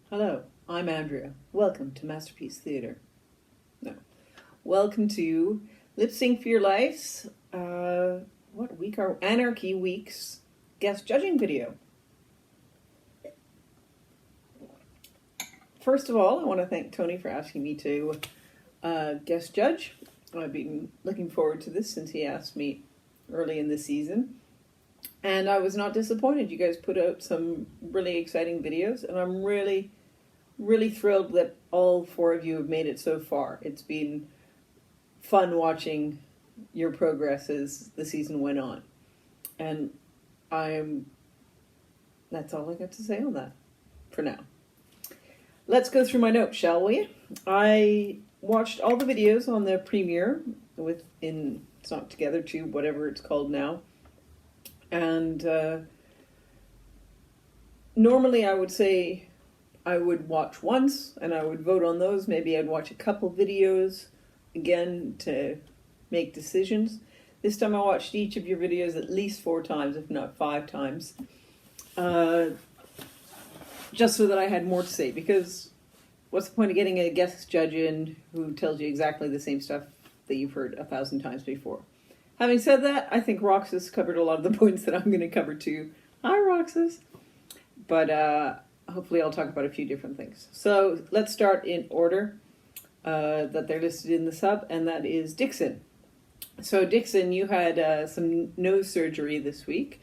Hello, I'm Andrea. Welcome to Masterpiece Theatre. No, welcome to Lip Sync for Your Lives. What week are Anarchy Week's guest judging video? First of all, I want to thank Tony for asking me to guest judge. I've been looking forward to this since he asked me early in the season. And I was not disappointed. You guys put out some really exciting videos, and I'm really thrilled that all four of you have made it so far. It's been fun watching your progress as the season went on. And that's all I got to say on that for now. Let's go through my notes, shall we? I watched all the videos on the premiere in It's Not Together Tube, whatever it's called now. And normally I would say I would watch once and I would vote on those. Maybe I'd watch a couple videos again to make decisions. This time I watched each of your videos at least 4 times, if not 5 times. Just so that I had more to say, because what's the point of getting a guest judge in who tells you exactly the same stuff that you've heard 1,000 times before? Having said that, I think Roxas covered a lot of the points that I'm going to cover too. Hi, Roxas! But hopefully I'll talk about a few different things. So let's start in order that they're listed in the sub, and that is Dixon. So Dixon, you had some nose surgery this week.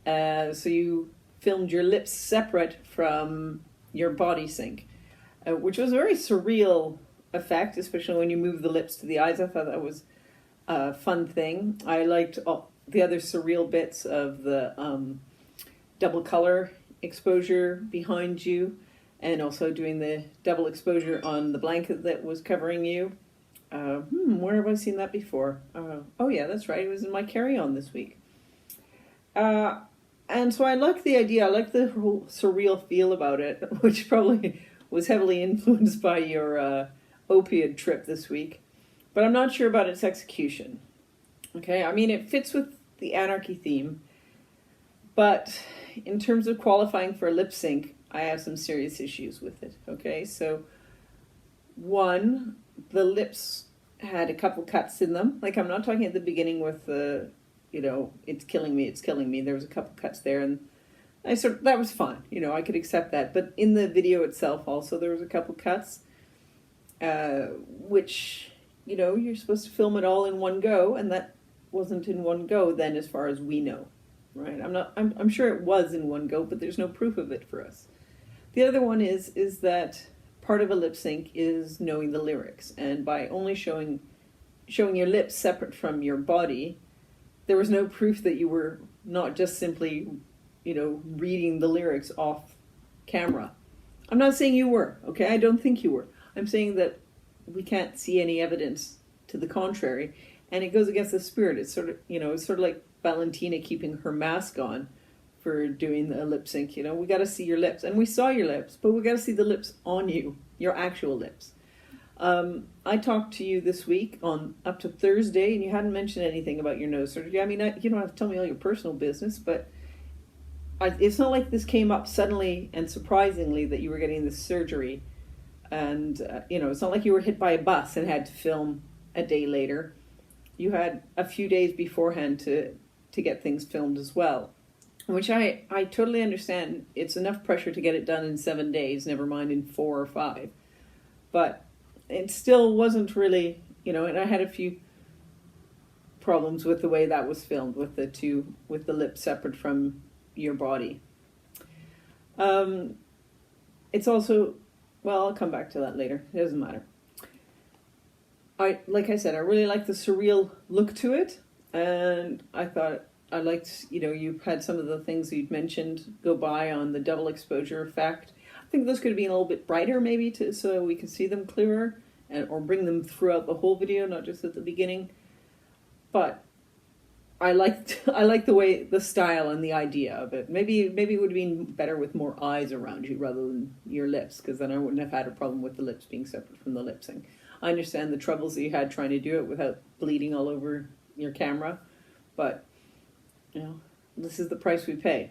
So you filmed your lips separate from your body sync, which was a very surreal effect, especially when you move the lips to the eyes. I thought that was a fun thing. I liked all the other surreal bits of the double color exposure behind you, and also doing the double exposure on the blanket that was covering you. Where have I seen that before? Oh yeah, that's right. It was in my carry-on this week. And so I like the idea. I like the whole surreal feel about it, which probably was heavily influenced by your opiate trip this week. But I'm not sure about its execution. Okay, I mean, it fits with the Anarchy theme, but in terms of qualifying for a lip sync, I have some serious issues with it. Okay, so one, the lips had a couple cuts in them. Like, I'm not talking at the beginning with the, it's killing me. There was a couple cuts there, and that was fine. I could accept that. But in the video itself also, there was a couple cuts, which, you're supposed to film it all in one go, and that wasn't in one go then, as far as we know, right? I'm sure it was in one go, but there's no proof of it for us. The other one is that part of a lip sync is knowing the lyrics, and by only showing your lips separate from your body, there was no proof that you were not just simply, reading the lyrics off camera. I'm not saying you were, okay? I don't think you were. I'm saying that we can't see any evidence to the contrary, and it goes against the spirit. It's sort of like Valentina keeping her mask on for doing the lip sync. We got to see your lips, and we saw your lips, but we got to see the lips on you, your actual lips. I talked to you this week on up to Thursday, and you hadn't mentioned anything about your nose surgery. I mean, you don't have to tell me all your personal business, but it's not like this came up suddenly and surprisingly that you were getting this surgery. And, it's not like you were hit by a bus and had to film a day later. You had a few days beforehand to get things filmed as well, which I totally understand. It's enough pressure to get it done in 7 days, never mind in 4 or 5. But it still wasn't really, and I had a few problems with the way that was filmed, with the lips separate from your body. It's also, well, I'll come back to that later. It doesn't matter. Like I said, I really like the surreal look to it, and I thought I liked, you've had some of the things you'd mentioned go by on the double exposure effect. I think those could have been a little bit brighter, maybe, so we could see them clearer, or bring them throughout the whole video, not just at the beginning. But I liked the style and the idea of it. Maybe it would have been better with more eyes around you rather than your lips, because then I wouldn't have had a problem with the lips being separate from the lip sync. I understand the troubles that you had trying to do it without bleeding all over your camera, but this is the price we pay.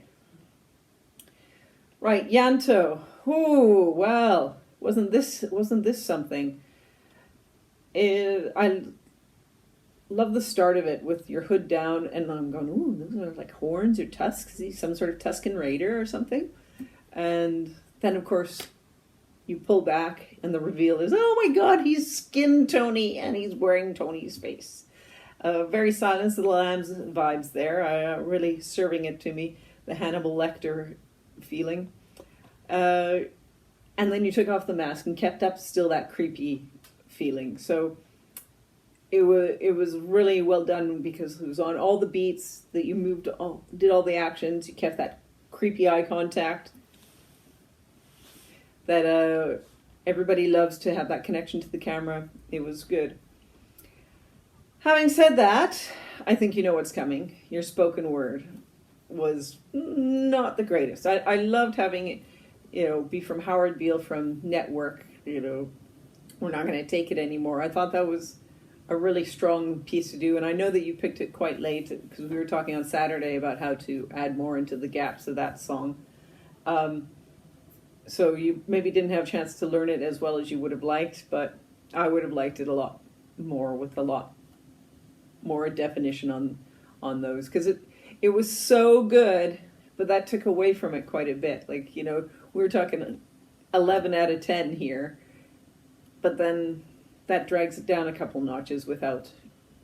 Right, Yanto. Oh, well, wasn't this something? I love the start of it with your hood down, and I'm going, ooh, those are like horns or tusks. Is he some sort of Tuscan raider or something? And then, of course, you pull back, and the reveal is, oh my God, he's skinned Tony, and he's wearing Tony's face. Very Silence of the Lambs vibes there, really serving it to me, the Hannibal Lecter feeling. And then you took off the mask and kept up still that creepy feeling. So it was really well done because it was on all the beats that you did all the actions. You kept that creepy eye contact that everybody loves to have that connection to the camera. It was good. Having said that, I think you know what's coming. Your spoken word was not the greatest. I loved having it, be from Howard Beale from Network. We're not going to take it anymore. I thought that was a really strong piece to do, and I know that you picked it quite late because we were talking on Saturday about how to add more into the gaps of that song. So you maybe didn't have a chance to learn it as well as you would have liked, but I would have liked it a lot more with a lot more definition on those, because it was so good, but that took away from it quite a bit. Like, we were talking 11 out of 10 here, but then that drags it down a couple notches without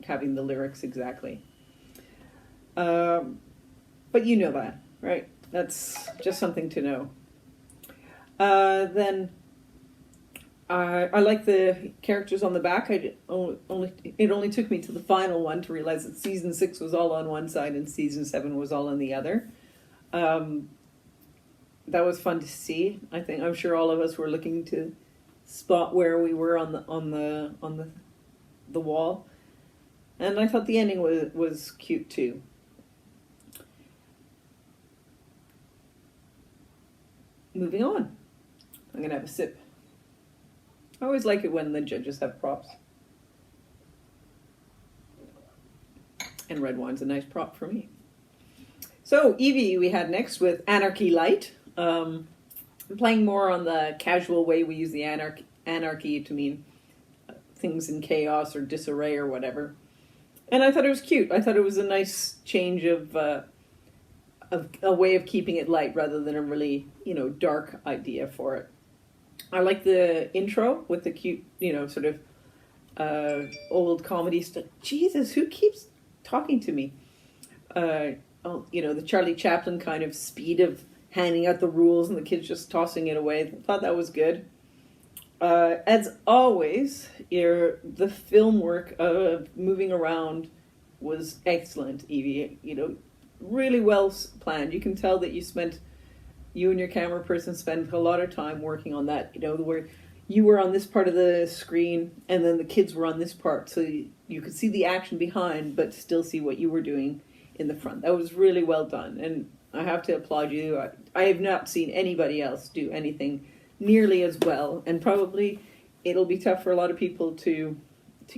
having the lyrics exactly. But you know that, right? That's just something to know. Then I like the characters on the back. It only took me to the final one to realize that season 6 was all on one side and season 7 was all on the other. That was fun to see. I'm sure all of us were looking to spot where we were on the wall, and I thought the ending was cute too. Moving on, I'm gonna have a sip. I always like it when the judges have props, and red wine's a nice prop for me. So Evie we had next with Anarchy Light. Playing more on the casual way we use the anarchy to mean things in chaos or disarray or whatever. And I thought it was cute. I thought it was a nice change of a way of keeping it light rather than a really, dark idea for it. I like the intro with the cute, sort of old comedy stuff. Jesus, who keeps talking to me? The Charlie Chaplin kind of speed of handing out the rules and the kids just tossing it away. I thought that was good. As always, the film work of moving around was excellent, Evie. Really well planned. You can tell that you and your camera person spent a lot of time working on that, where you were on this part of the screen and then the kids were on this part, so you could see the action behind but still see what you were doing in the front. That was really well done, and I have to applaud you. I have not seen anybody else do anything nearly as well, and probably it'll be tough for a lot of people to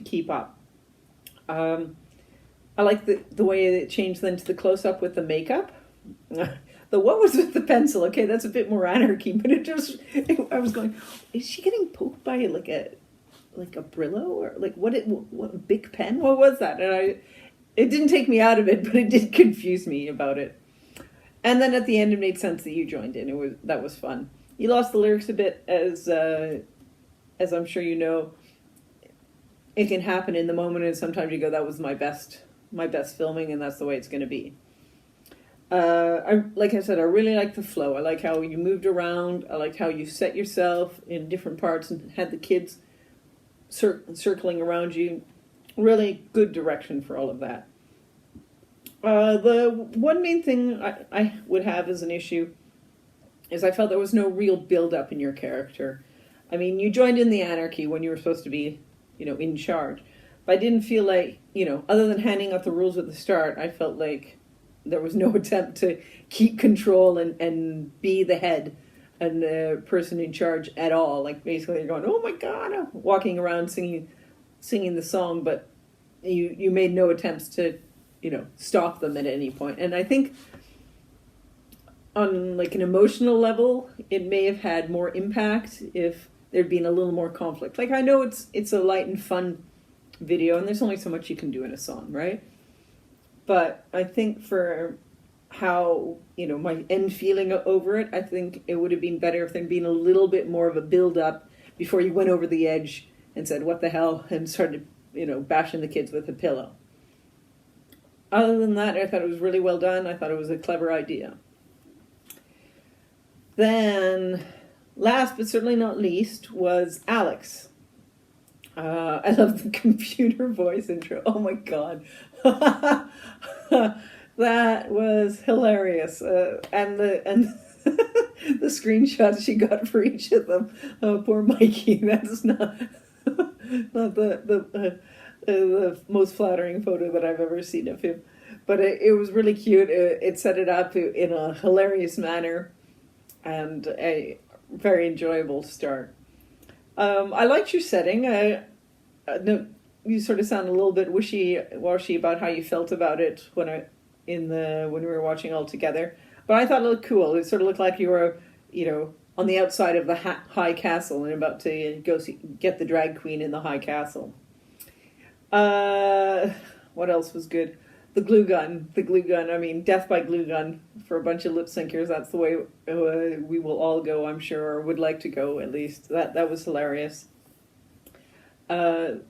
keep up. I like the way it changed then to the close-up with the makeup. The what was with the pencil? Okay, that's a bit more anarchy, but I was going, is she getting poked by like a Brillo or like what Bic pen? What was that? And it didn't take me out of it, but it did confuse me about it. And then at the end, it made sense that you joined in. That was fun. You lost the lyrics a bit, as I'm sure you know. It can happen in the moment, and sometimes you go, "That was my best filming," and that's the way it's going to be. Like I said, I really like the flow. I like how you moved around. I liked how you set yourself in different parts and had the kids circling around you. Really good direction for all of that. The one main thing I would have as an issue is I felt there was no real build-up in your character. I mean, you joined in the anarchy when you were supposed to be, in charge. But I didn't feel like, other than handing out the rules at the start, I felt like there was no attempt to keep control and be the head and the person in charge at all. Like, basically you're going, oh my God, I'm walking around singing the song, but you made no attempts to, stop them at any point. And I think on like an emotional level, it may have had more impact if there'd been a little more conflict. Like I know it's a light and fun video, and there's only so much you can do in a song, right? But I think for how, my end feeling over it, I think it would have been better if there'd been a little bit more of a build up before you went over the edge and said, what the hell, and started, bashing the kids with a pillow. Other than that, I thought it was really well done. I thought it was a clever idea. Then, last but certainly not least, was Alex. I love the computer voice intro. Oh my god. That was hilarious. And the the screenshots she got for each of them. Oh, poor Mikey. That's not the most flattering photo that I've ever seen of him. But it was really cute. It set it up in a hilarious manner and a very enjoyable start. I liked your setting. No, you sort of sound a little bit wishy-washy about how you felt about it when we were watching all together. But I thought it looked cool. It sort of looked like you were, on the outside of the high castle and about to go get the drag queen in the high castle. What else was good? The glue gun. I mean, death by glue gun for a bunch of lip syncers. That's the way we will all go, I'm sure, or would like to go at least. That was hilarious. And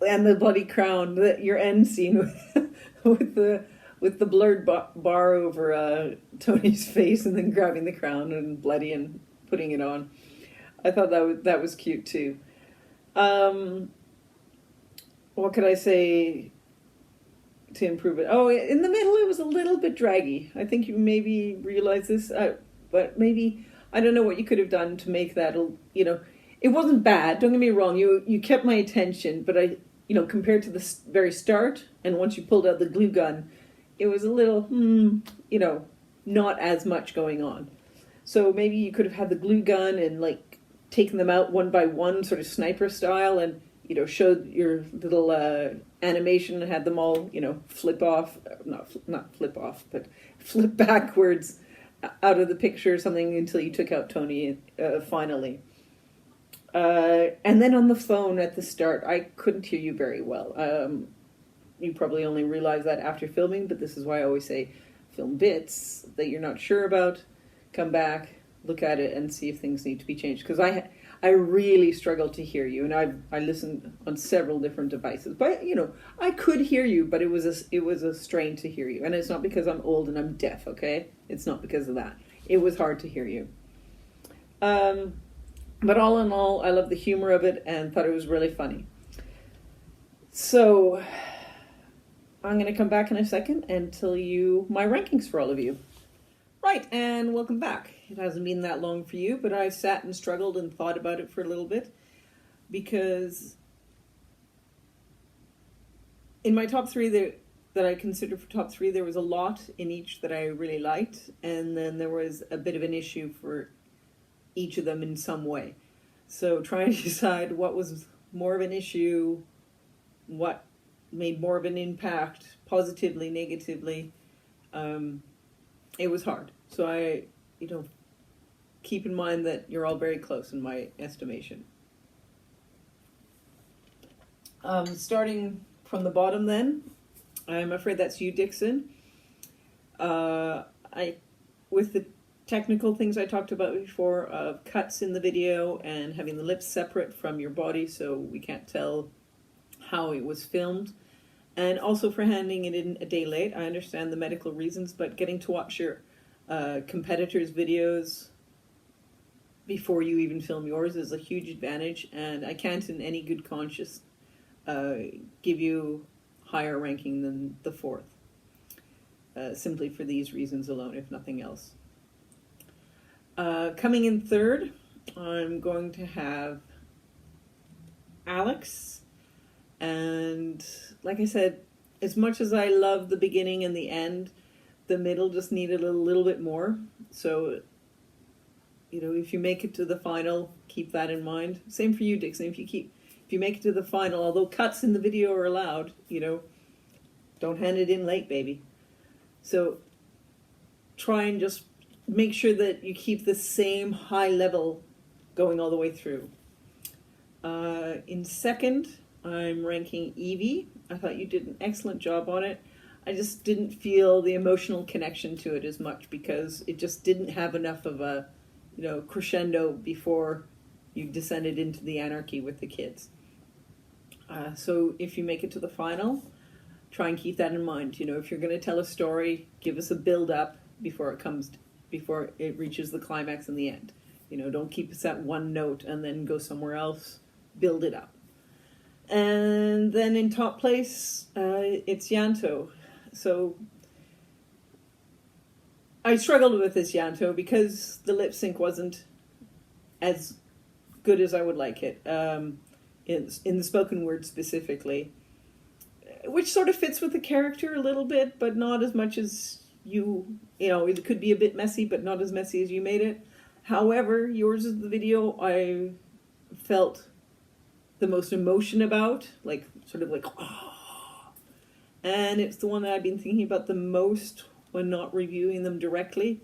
the bloody crown. Your end scene with the blurred bar over Tony's face, and then grabbing the crown and bloody and putting it on. I thought that was cute too. What could I say to improve it? Oh, in the middle it was a little bit draggy. I think you maybe realize this, but maybe, I don't know what you could have done to make that, it wasn't bad, don't get me wrong, you kept my attention, but compared to the very start, and once you pulled out the glue gun, it was a little, not as much going on. So maybe you could have had the glue gun and like taken them out one by one, sort of sniper style, and showed your little animation and had them all, flip off, not flip off, but flip backwards out of the picture or something until you took out Tony finally. And then on the phone at the start, I couldn't hear you very well. You probably only realize that after filming, but this is why I always say film bits that you're not sure about, come back, look at it, and see if things need to be changed. Because I really struggled to hear you, and I listened on several different devices. But I could hear you, but it was a strain to hear you, and it's not because I'm old and I'm deaf. Okay, it's not because of that. It was hard to hear you. But all in all, I loved the humor of it and thought it was really funny. So I'm going to come back in a second and tell you my rankings for all of you. Right, and welcome back. It hasn't been that long for you, but I sat and struggled and thought about it for a little bit, because in my top three that I consider for top three, there was a lot in each that I really liked, and then there was a bit of an issue for each of them in some way. So trying to decide what was more of an issue, what made more of an impact, positively, negatively, it was hard. So I, keep in mind that you're all very close in my estimation. Starting from the bottom then, I'm afraid that's you, Dixon. With the technical things I talked about before, of cuts in the video and having the lips separate from your body so we can't tell how it was filmed, and also for handing it in a day late. I understand the medical reasons, but getting to watch your competitors' videos before you even film yours is a huge advantage, and I can't in any good conscience give you higher ranking than the fourth, simply for these reasons alone, if nothing else. Coming in third, I'm going to have Alex, and like I said, as much as I love the beginning and the end, the middle just needed a little bit more. So, if you make it to the final, keep that in mind. Same for you, Dixon. If you make it to the final, although cuts in the video are allowed, don't hand it in late, baby. So try and just make sure that you keep the same high level going all the way through. In second, I'm ranking Evie. I thought you did an excellent job on it. I just didn't feel the emotional connection to it as much because it just didn't have enough of a, crescendo before you descended into the anarchy with the kids. So if you make it to the final, try and keep that in mind. If you're going to tell a story, give us a build up before it reaches the climax in the end. Don't keep us at one note and then go somewhere else. Build it up. And then in top place, it's Yanto. So I struggled with this Yanto because the lip sync wasn't as good as I would like it, in the spoken word specifically, which sort of fits with the character a little bit, but not as much as it could be a bit messy, but not as messy as you made it. However, yours is the video I felt the most emotion about, oh. And it's the one that I've been thinking about the most when not reviewing them directly.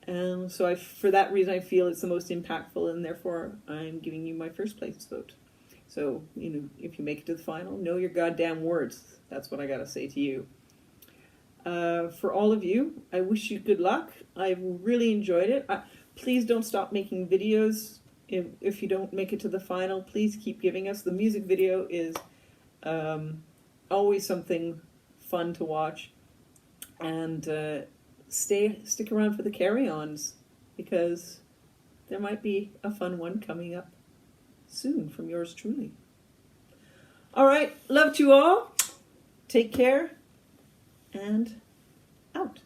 And so for that reason, I feel it's the most impactful, and therefore I'm giving you my first place vote. So, if you make it to the final, know your goddamn words. That's what I gotta say to you. For all of you, I wish you good luck. I've really enjoyed it. Please don't stop making videos. If you don't make it to the final, please keep giving us. The music video is always something fun to watch. And stick around for the carry-ons, because there might be a fun one coming up soon from yours truly. All right, love to you all. Take care, and out.